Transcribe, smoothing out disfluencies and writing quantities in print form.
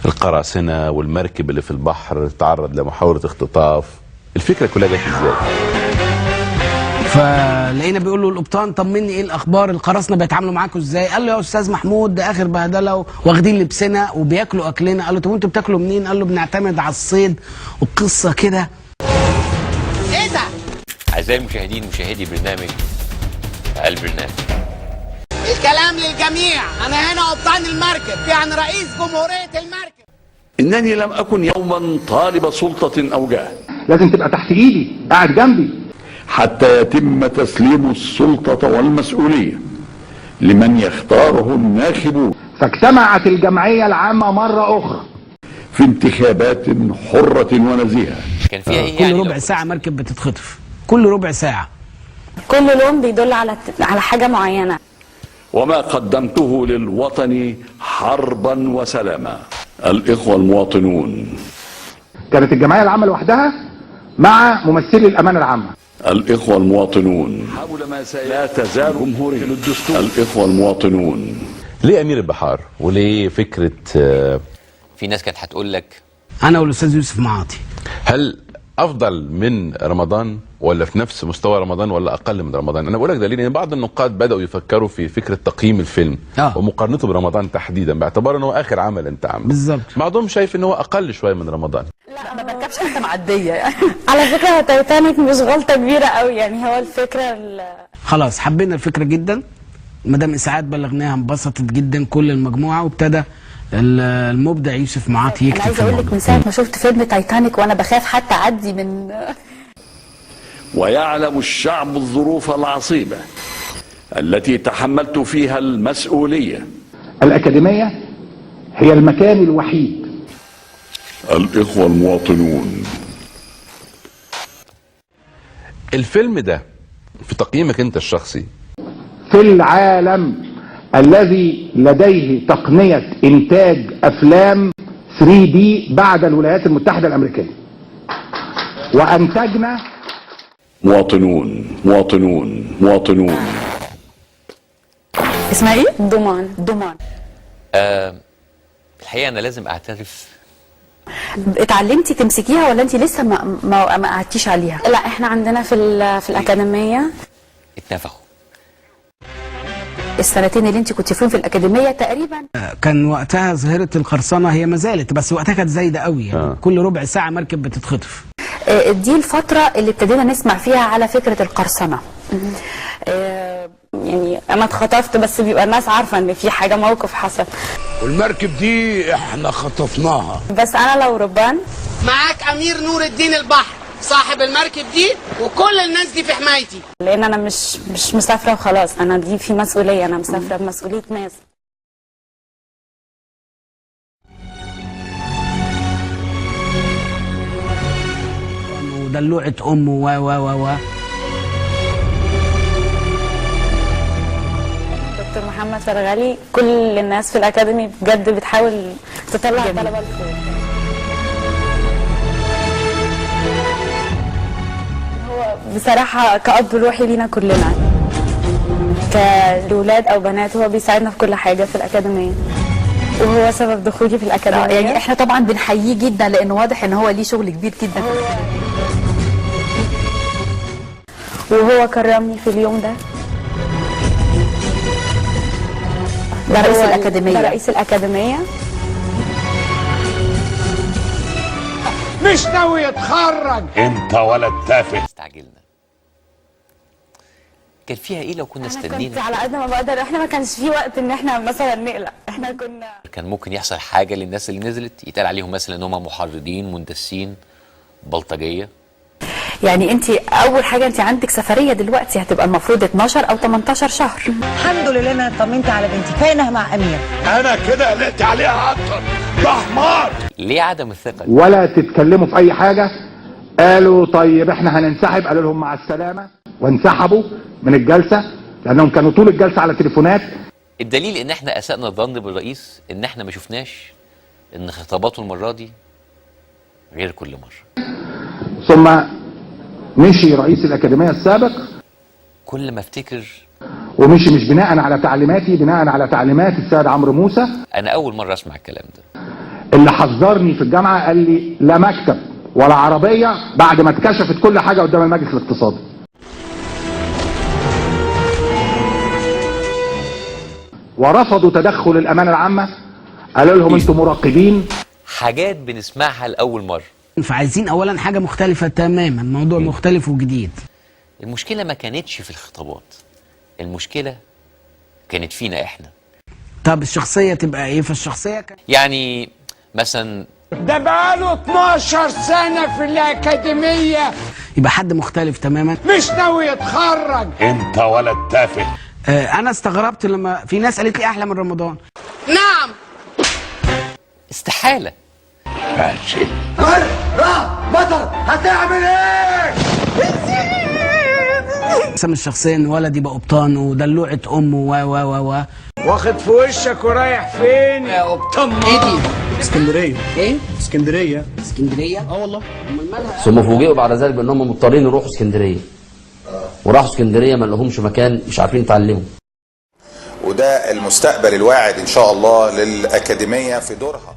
القراصنة والمركب اللي في البحر تعرض لمحاولة اختطاف. الفكرة كلها جت ازاي؟ فلقينا بيقول له القبطان طمني ايه الاخبار، القراصنه بيتعاملوا معاكم ازاي؟ قال له يا استاذ محمود ده اخر بهدله واخدين لبسنا وبياكلوا اكلنا. قال له طب وانتوا بتاكلوا منين؟ قال له بنعتمد على الصيد. وقصه كده. ايه ده؟ اعزائي المشاهدين مشاهدي برنامج البرنامج، الكلام للجميع. انا هنا قبطان المركب، يعني رئيس جمهوريه المركب. إنني لم أكن يوما طالب سلطة أو جاه، لازم تبقى تحت ايدي قاعد جنبي حتى يتم تسليم السلطة والمسؤولية لمن يختاره الناخبون، فاجتمعت الجمعية العامة مرة أخرى في انتخابات حرة ونزيهة. كان فيها ايه كل يعني؟ ربع ساعه مركب بتتخطف، كل ربع ساعه. كل لون بيدل على حاجة معينة. وما قدمته للوطن حربا وسلاما. الإخوة المواطنون، كانت الجمعية العامة لوحدها مع ممثلي الأمانة العامة. الإخوة المواطنون، حول ما لا تزال جمهورية الدستور. الإخوة المواطنون، ليه أمير البحار؟ وليه فكرة في ناس كانت هتقول لك انا والاستاذ يوسف معاطي. هل أفضل من رمضان ولا في نفس مستوى رمضان ولا أقل من رمضان؟ أنا بقول لك ده ليه؟ لأن بعض النقاد بدأوا يفكروا في فكرة تقييم الفيلم ومقارنته برمضان تحديدا باعتبار أنه آخر عمل أنت عامله. بالظبط. بعضهم شايف أنه هو أقل شوية من رمضان. لا ما بركبش حتى معدية يعني. على فكرة تايتانيك مش غلطة كبيرة قوي يعني، هو الفكرة خلاص حبينا الفكره جدا. مدام اسعاد بلغناها انبسطت جدا كل المجموعه، وابتدى المبدع يوسف معاطي يكتب. انا عايزه اقول لك من ساعه ما شفت فيلم تايتانيك وانا بخاف حتى اعدي من. ويعلم الشعب الظروف العصيبة التي تحملت فيها المسؤولية. الأكاديمية هي المكان الوحيد. الإخوة المواطنون، الفيلم ده في تقييمك أنت الشخصي في العالم الذي لديه تقنية إنتاج أفلام 3D بعد الولايات المتحدة الأمريكية، وأنتجنا مواطنون مواطنون مواطنون. اسمها ايه؟ ضمان. الحقيقه انا لازم اعترف. اتعلمتي تمسكيها ولا انت لسه ما قعدتيش عليها؟ لا احنا عندنا في الاكاديميه اتنفخوا السنتين اللي انت كنت فيهم في الاكاديميه تقريبا. كان وقتها ظاهره القرصنه هي ما زالت، بس وقتها كانت زايده قوي يعني. كل ربع ساعه مركب بتتخطف. دي الفتره اللي ابتدينا نسمع فيها على فكره القرصنه. يعني انا اتخطفت بس بيبقى الناس عارفه ان في حاجه موقف حصل. والمركب دي احنا خطفناها. بس انا لو ربان معاك امير نور الدين البحر صاحب المركب دي، وكل الناس دي في حمايتي. لان انا مش مسافره وخلاص، انا دي في مسؤوليه، انا مسافره بمسؤوليه ناس. ودلوعه امه و دكتور محمد فرغلي، كل الناس في الاكاديمي بجد بتحاول تطلع الطلبه لفوق. هو بصراحه كأب روحي لينا كلنا، كأولاد او بنات، هو بيساعدنا في كل حاجه في الاكاديميه، وهو سبب دخولي في الاكاديميه. يعني احنا طبعا بنحييه جدا لانه واضح ان هو ليه شغل كبير جدا. وهو كرمني في اليوم ده. ده رئيس الأكاديمية. ده رئيس الأكاديمية. مش ناوي يتخرج. انت ولد تافه. استعجلنا. كان فيها ايه لو كنا كنت استنينا؟ على قد ما بقدر، احنا ما كانش في وقت ان احنا مثلا نقلق، احنا كنا كان ممكن يحصل حاجه للناس اللي نزلت، يتقال عليهم مثلا ان هم محرضين مندسين بلطجيه. يعني انت اول حاجه انت عندك سفريه دلوقتي هتبقى المفروض 12 او 18 شهر. الحمد لله انا طمنت على بنتي، كفايه مع امير. انا كده قلقت عليها اكتر. ده حمار. ليه عدم الثقه؟ ولا تتكلموا في أي حاجة. قالوا طيب احنا هننسحب، قالوا لهم مع السلامة وانسحبوا من الجلسة لأنهم كانوا طول الجلسة على تليفونات. الدليل ان احنا اسأنا الظن بالرئيس ان احنا ما شفناش ان خطاباته المره دي غير كل مره. ثم مشي رئيس الأكاديمية السابق، كل ما افتكر ومشي مش بناء على تعليماتي، بناء على تعليمات السيد عمرو موسى. انا اول مره اسمع الكلام ده. اللي حذرني في الجامعه قال لي لا مكتب ولا عربيه بعد ما اتكشفت كل حاجه قدام المجلس الاقتصادي. ورفضوا تدخل الامانه العامه، قالوا لهم انتم مراقبين. حاجات بنسمعها لاول مره. فعايزين اولا حاجه مختلفه تماما، موضوع مختلف وجديد. المشكله ما كانتش في الخطابات، المشكله كانت فينا احنا. طب الشخصيه تبقى ايه؟ فالشخصيه يعني مثلا ده بقاله 12 سنة في الأكاديمية، يبقى حد مختلف تماما، مش ناوي يتخرج. انت ولد تافه. انا استغربت لما في ناس قالت لي احلى من رمضان. نعم. استحاله. فاشل. بطل هتعمل ايه؟ اسم الشخصيه ان ولد يبقى قبطان ودلوعه امه و واخد في وشك ورايح فين يا قبطان؟ ايه دي؟ اسكندريه. ايه؟ اسكندريه. اسكندريه؟ والله. ثم فوجئوا بعد ذلك بانهم مضطرين يروحوا اسكندريه. وراحوا اسكندريه ما لهمش مكان، مش عارفين يتعلموا. وده المستقبل الواعد ان شاء الله للاكاديميه في دورها.